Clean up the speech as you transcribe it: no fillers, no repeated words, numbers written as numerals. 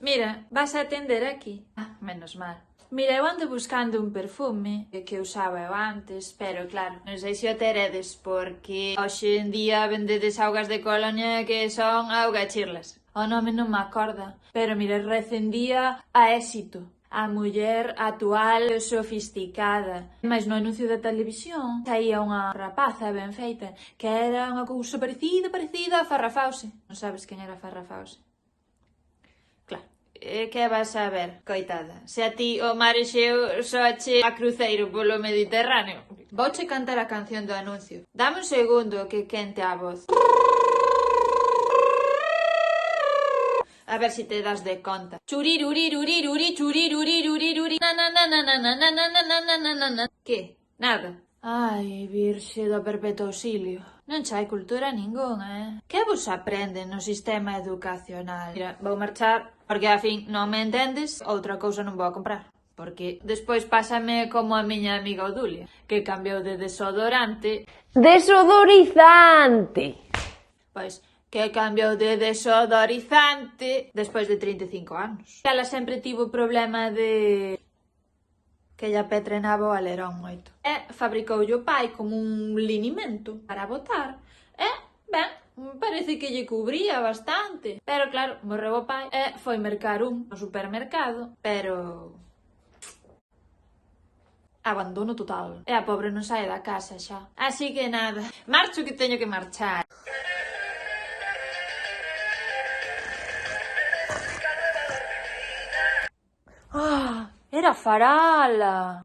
Mira, vas a atender aquí. Ah, menos mal. Mira, eu ando buscando un perfume que usaba eu antes, pero claro, non sei se o teredes porque hoxe en día vendedes augas de colonia que son augachirlas. O nome non me acorda, pero mira, recendía a éxito. A muller actual sofisticada. Mais no anuncio da televisión saía unha rapaza ben feita que era unha cousa parecida a Farrah Fawcett. Non sabes quen era Farrah Fawcett? Claro. Que vas a ver, coitada? Se a ti o mar Exeo soache a cruceiro polo Mediterráneo. Vouche cantar a canción do anuncio. Dame un segundo que quente a voz. A ver si te das de conta. Churirurirurirurí, churirurirurirurí. Que? Nada. Ai, virxe do perpetuo auxilio. Non chai cultura ningunha, Que vos aprenden no sistema educacional? Mira, vou marchar, porque a fin non me entendes, outra cousa non vou a comprar. Porque despois pásame como a miña amiga Odulia, que cambiou de desodorante. Desodorizante! Pois, que cambiou de desodorizante despois de 35 anos. Ela sempre tivo problema de que ella petrenaba o alerón moito. E fabricoulle o pai como un linimento para botar. E, ben, parece que lle cubría bastante. Pero claro, morreu o pai e foi mercar un no supermercado, pero abandono total. E a pobre non sae da casa xa. Así que nada, marcho que teño que marchar. Ah, era Farala.